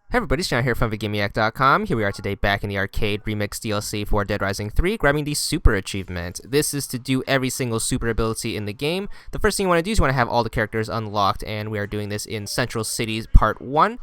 Hey everybody, it's John here from VidGamiac.com. Here we are today back in the arcade remix DLC for Dead Rising 3, grabbing the Super Achievement. This is to do every single super ability in the game. The first thing you want to do is you want to have all the characters unlocked, and we are doing this in Central Cities Part 1.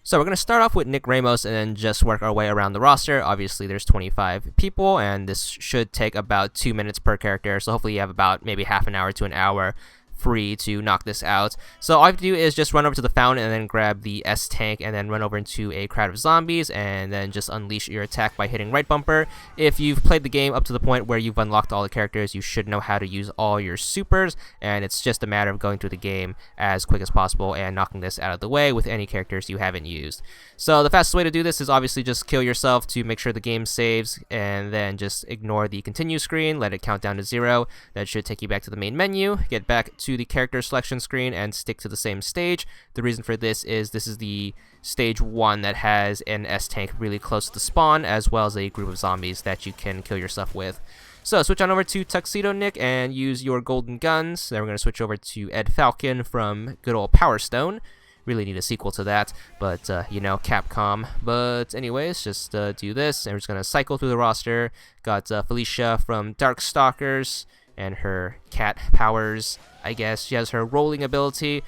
So we're going to start off with Nick Ramos and then just work our way around the roster. Obviously there's 25 people, and this should take about 2 minutes per character, so hopefully you have about maybe half an hour to an hour free to knock this out. So all I have to do is just run over to the fountain and then grab the S tank and then run over into a crowd of zombies and then just unleash your attack by hitting right bumper. If you've played the game up to the point where you've unlocked all the characters, you should know how to use all your supers, and it's just a matter of going through the game as quick as possible and knocking this out of the way with any characters you haven't used. So the fastest way to do this is obviously just kill yourself to make sure the game saves, and then just ignore the continue screen, let it count down to 0. That should take you back to the main menu, get back to the character selection screen and stick to the same stage. The reason for this is the stage 1 that has an S tank really close to the spawn, as well as a group of zombies that you can kill yourself with. So switch on over to Tuxedo Nick and use your golden guns. Then we're going to switch over to Ed Falcon from good old Power Stone. Really need a sequel to that, but you know, Capcom. But anyways, just do this, and we're just going to cycle through the roster. Got Felicia from Darkstalkers and her cat powers, I guess. She has her rolling ability,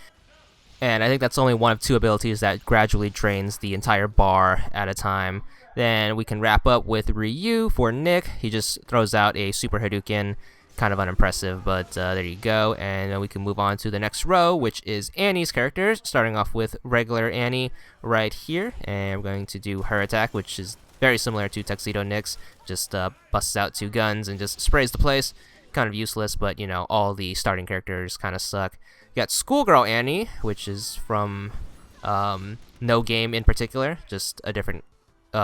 and I think that's only one of 2 abilities that gradually drains the entire bar at a time. Then we can wrap up with Ryu for Nick. He just throws out a Super Hadouken. Kind of unimpressive, but there you go. And then we can move on to the next row, which is Annie's characters, starting off with regular Annie right here. And we're going to do her attack, which is very similar to Tuxedo Nick's. Just busts out 2 guns and just sprays the place. Kind of useless, but you know, all the starting characters kind of suck. You got Schoolgirl Annie, which is from No Game in particular, just a different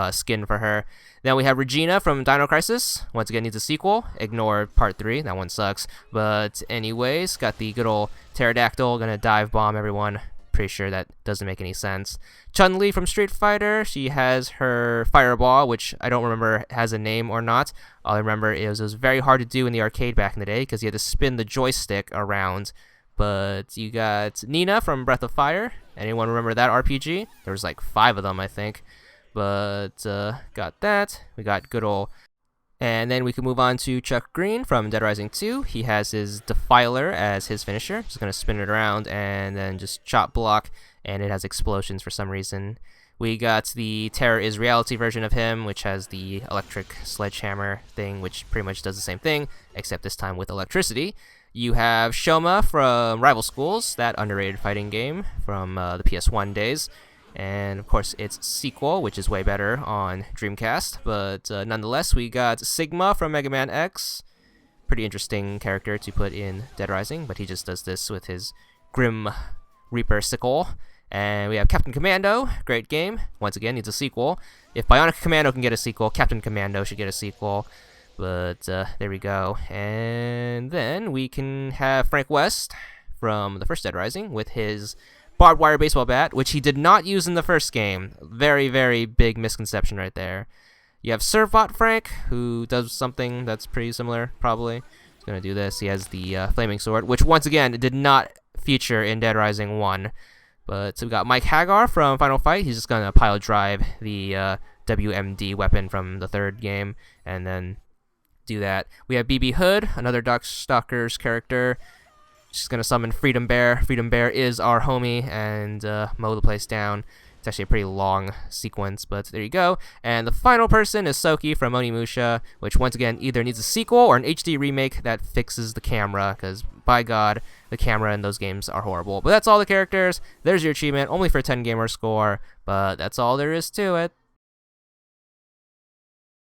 skin for her. Then we have Regina from Dino Crisis. Once again, needs a sequel. Ignore part 3, that one sucks. But anyways, got the good old pterodactyl, gonna dive bomb everyone. Pretty sure that doesn't make any sense. Chun-Li from Street Fighter. She has her fireball, which I don't remember has a name or not. All I remember is it was very hard to do in the arcade back in the day because you had to spin the joystick around. But you got Nina from Breath of Fire. Anyone remember that RPG? There was like 5 of them, I think. But got that. We got good old. And then we can move on to Chuck Green from Dead Rising 2. He has his Defiler as his finisher. Just going to spin it around and then just chop block, and it has explosions for some reason. We got the Terror is Reality version of him, which has the electric sledgehammer thing, which pretty much does the same thing, except this time with electricity. You have Shoma from Rival Schools, that underrated fighting game from the PS1 days. And of course its sequel, which is way better on Dreamcast, but nonetheless we got Sigma from Mega Man X. Pretty interesting character to put in Dead Rising, but he just does this with his Grim Reaper sickle. And we have Captain Commando, great game, once again needs a sequel. If Bionic Commando can get a sequel, Captain Commando should get a sequel. But there we go. And then we can have Frank West from the first Dead Rising with his barbed wire baseball bat, which he did not use in the first game. Very, very big misconception right there. You have Servbot Frank, who does something that's pretty similar, probably. He's going to do this. He has the flaming sword, which once again did not feature in Dead Rising 1. But so we got Mike Hagar from Final Fight. He's just going to pile drive the WMD weapon from the 3rd game, and then do that. We have BB Hood, another Darkstalkers character. She's going to summon Freedom Bear. Freedom Bear is our homie, and mow the place down. It's actually a pretty long sequence, but there you go. And the final person is Soki from Onimusha, which once again either needs a sequel or an HD remake that fixes the camera, because by God, the camera in those games are horrible. But that's all the characters. There's your achievement, only for a 10 gamer score, but that's all there is to it.